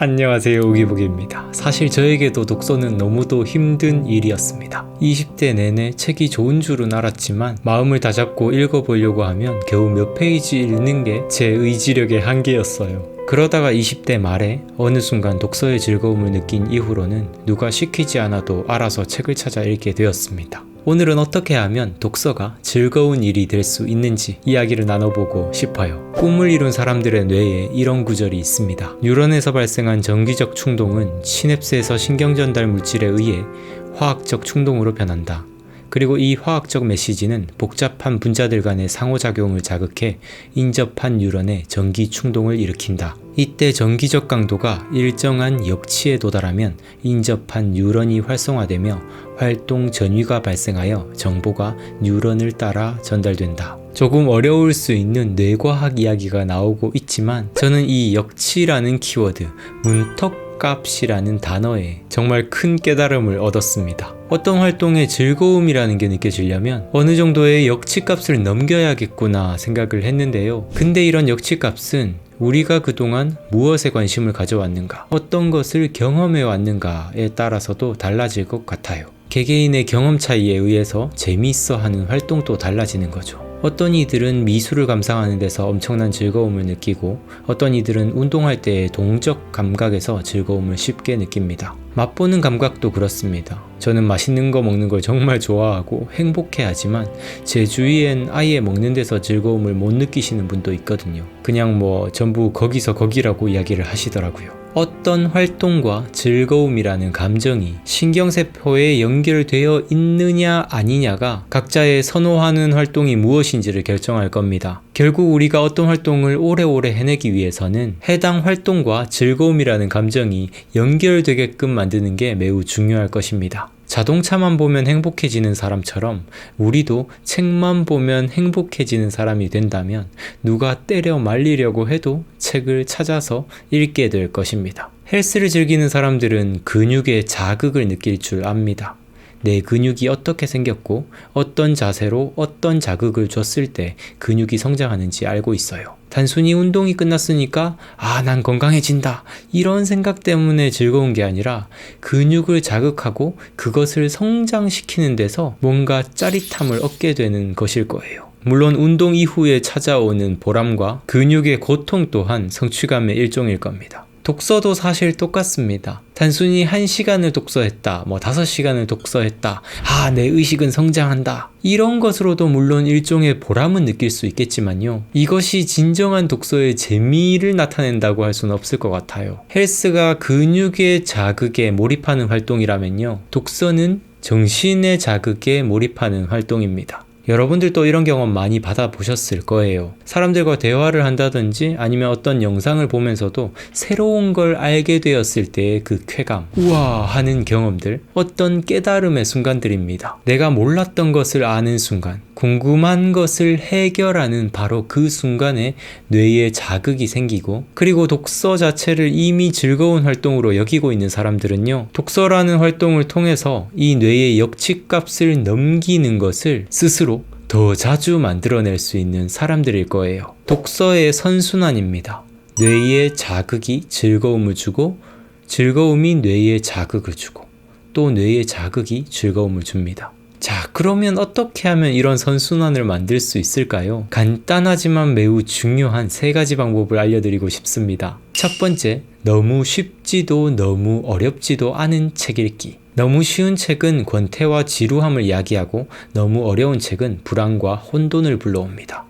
안녕하세요, 우기북입니다. 사실 저에게도 독서는 너무도 힘든 일이었습니다. 20대 내내 책이 좋은 줄은 알았지만 마음을 다잡고 읽어보려고 하면 겨우 몇 페이지 읽는 게 제 의지력의 한계였어요. 그러다가 20대 말에 어느 순간 독서의 즐거움을 느낀 이후로는 누가 시키지 않아도 알아서 책을 찾아 읽게 되었습니다. 오늘은 어떻게 하면 독서가 즐거운 일이 될 수 있는지 이야기를 나눠보고 싶어요. 꿈을 이룬 사람들의 뇌에 이런 구절이 있습니다. 뉴런에서 발생한 정기적 충동은 시냅스에서 신경전달 물질에 의해 화학적 충동으로 변한다. 그리고 이 화학적 메시지는 복잡한 분자들 간의 상호작용을 자극해 인접한 뉴런에 전기 충동을 일으킨다. 이때 전기적 강도가 일정한 역치에 도달하면 인접한 뉴런이 활성화되며 활동 전위가 발생하여 정보가 뉴런을 따라 전달된다. 조금 어려울 수 있는 뇌과학 이야기가 나오고 있지만 저는 이 역치라는 키워드, 문턱값이라는 단어에 정말 큰 깨달음을 얻었습니다. 어떤 활동의 즐거움이라는 게 느껴지려면 어느 정도의 역치값을 넘겨야겠구나 생각을 했는데요. 근데 이런 역치값은 우리가 그동안 무엇에 관심을 가져왔는가, 어떤 것을 경험해 왔는가에 따라서도 달라질 것 같아요. 개개인의 경험 차이에 의해서 재미있어 하는 활동도 달라지는 거죠. 어떤 이들은 미술을 감상하는 데서 엄청난 즐거움을 느끼고 어떤 이들은 운동할 때의 동적 감각에서 즐거움을 쉽게 느낍니다. 맛보는 감각도 그렇습니다. 저는 맛있는 거 먹는 걸 정말 좋아하고 행복해하지만 제 주위엔 아예 먹는 데서 즐거움을 못 느끼시는 분도 있거든요. 그냥 전부 거기서 거기라고 이야기를 하시더라고요. 어떤 활동과 즐거움이라는 감정이 신경세포에 연결되어 있느냐 아니냐가 각자의 선호하는 활동이 무엇인지를 결정할 겁니다. 결국 우리가 어떤 활동을 오래오래 해내기 위해서는 해당 활동과 즐거움이라는 감정이 연결되게끔 만드는 게 매우 중요할 것입니다. 자동차만 보면 행복해지는 사람처럼 우리도 책만 보면 행복해지는 사람이 된다면 누가 때려 말리려고 해도 책을 찾아서 읽게 될 것입니다. 헬스를 즐기는 사람들은 근육의 자극을 느낄 줄 압니다. 내 근육이 어떻게 생겼고 어떤 자세로 어떤 자극을 줬을 때 근육이 성장하는지 알고 있어요. 단순히 운동이 끝났으니까 난 건강해진다 이런 생각 때문에 즐거운 게 아니라 근육을 자극하고 그것을 성장시키는 데서 뭔가 짜릿함을 얻게 되는 것일 거예요. 물론 운동 이후에 찾아오는 보람과 근육의 고통 또한 성취감의 일종일 겁니다. 독서도 사실 똑같습니다. 단순히 1시간을 독서했다, 5시간을 독서했다, 내 의식은 성장한다, 이런 것으로도 물론 일종의 보람은 느낄 수 있겠지만요, 이것이 진정한 독서의 재미를 나타낸다고 할 수는 없을 것 같아요. 헬스가 근육의 자극에 몰입하는 활동이라면요, 독서는 정신의 자극에 몰입하는 활동입니다. 여러분들도 이런 경험 많이 받아보셨을 거예요. 사람들과 대화를 한다든지 아니면 어떤 영상을 보면서도 새로운 걸 알게 되었을 때의 그 쾌감, 우와 하는 경험들, 어떤 깨달음의 순간들입니다. 내가 몰랐던 것을 아는 순간, 궁금한 것을 해결하는 바로 그 순간에 뇌에 자극이 생기고, 그리고 독서 자체를 이미 즐거운 활동으로 여기고 있는 사람들은요, 독서라는 활동을 통해서 이 뇌의 역치값을 넘기는 것을 스스로 더 자주 만들어낼 수 있는 사람들일 거예요. 독서의 선순환입니다. 뇌에 자극이 즐거움을 주고, 즐거움이 뇌에 자극을 주고, 또 뇌에 자극이 즐거움을 줍니다. 자, 그러면 어떻게 하면 이런 선순환을 만들 수 있을까요? 간단하지만 매우 중요한 3가지 방법을 알려드리고 싶습니다. 첫 번째, 너무 쉽지도 너무 어렵지도 않은 책 읽기. 너무 쉬운 책은 권태와 지루함을 야기하고 너무 어려운 책은 불안과 혼돈을 불러옵니다.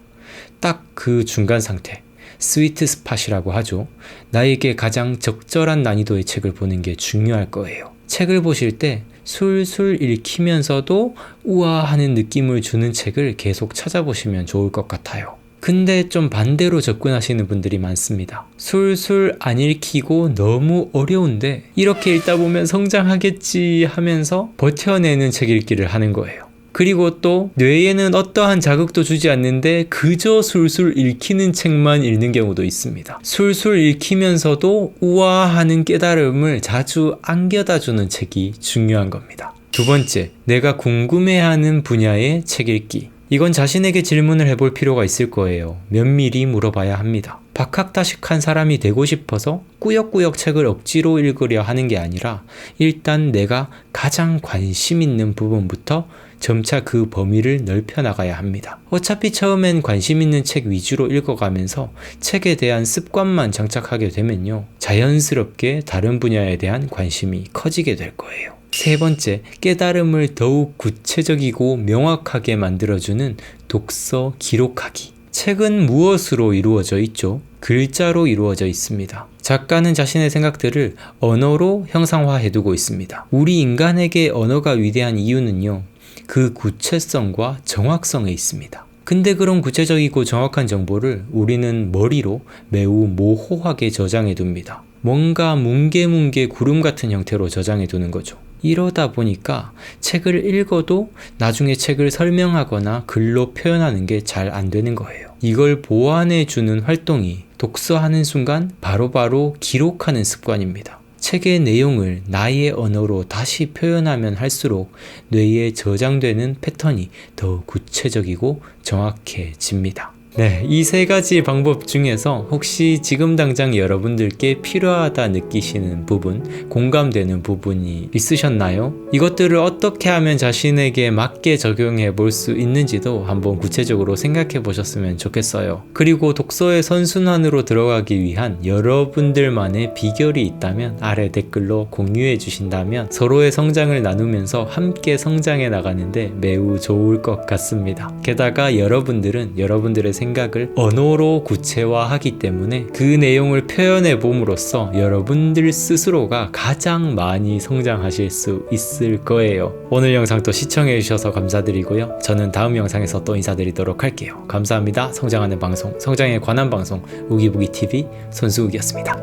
딱 그 중간 상태, 스위트 스팟이라고 하죠. 나에게 가장 적절한 난이도의 책을 보는 게 중요할 거예요. 책을 보실 때 술술 읽히면서도 우와 하는 느낌을 주는 책을 계속 찾아보시면 좋을 것 같아요. 근데 좀 반대로 접근하시는 분들이 많습니다. 술술 안 읽히고 너무 어려운데 이렇게 읽다 보면 성장하겠지 하면서 버텨내는 책 읽기를 하는 거예요. 그리고 또 뇌에는 어떠한 자극도 주지 않는데 그저 술술 읽히는 책만 읽는 경우도 있습니다. 술술 읽히면서도 우아하는 깨달음을 자주 안겨다 주는 책이 중요한 겁니다. 두 번째, 내가 궁금해하는 분야의 책 읽기. 이건 자신에게 질문을 해볼 필요가 있을 거예요. 면밀히 물어봐야 합니다. 박학다식한 사람이 되고 싶어서 꾸역꾸역 책을 억지로 읽으려 하는 게 아니라 일단 내가 가장 관심 있는 부분부터 점차 그 범위를 넓혀 나가야 합니다. 어차피 처음엔 관심 있는 책 위주로 읽어가면서 책에 대한 습관만 장착하게 되면요, 자연스럽게 다른 분야에 대한 관심이 커지게 될 거예요. 세 번째, 깨달음을 더욱 구체적이고 명확하게 만들어주는 독서 기록하기. 책은 무엇으로 이루어져 있죠? 글자로 이루어져 있습니다. 작가는 자신의 생각들을 언어로 형상화해두고 있습니다. 우리 인간에게 언어가 위대한 이유는요, 그 구체성과 정확성에 있습니다. 근데 그런 구체적이고 정확한 정보를 우리는 머리로 매우 모호하게 저장해 둡니다. 뭔가 뭉게뭉게 구름 같은 형태로 저장해 두는 거죠. 이러다 보니까 책을 읽어도 나중에 책을 설명하거나 글로 표현하는 게 잘 안 되는 거예요. 이걸 보완해 주는 활동이 독서하는 순간 바로바로 기록하는 습관입니다. 책의 내용을 나의 언어로 다시 표현하면 할수록 뇌에 저장되는 패턴이 더 구체적이고 정확해집니다. 네, 이 세 가지 방법 중에서 혹시 지금 당장 여러분들께 필요하다 느끼시는 부분, 공감되는 부분이 있으셨나요? 이것들을 어떻게 하면 자신에게 맞게 적용해 볼 수 있는지도 한번 구체적으로 생각해 보셨으면 좋겠어요. 그리고 독서의 선순환으로 들어가기 위한 여러분들만의 비결이 있다면 아래 댓글로 공유해 주신다면 서로의 성장을 나누면서 함께 성장해 나가는데 매우 좋을 것 같습니다. 게다가 여러분들은 여러분들의 생각을 언어로 구체화하기 때문에 그 내용을 표현해 봄으로써 여러분들 스스로가 가장 많이 성장하실 수 있을 거예요. 오늘 영상도 시청해 주셔서 감사드리고요. 저는 다음 영상에서 또 인사드리도록 할게요. 감사합니다. 성장하는 방송, 성장에 관한 방송 우기부기TV 손수욱이었습니다.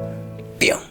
뿅!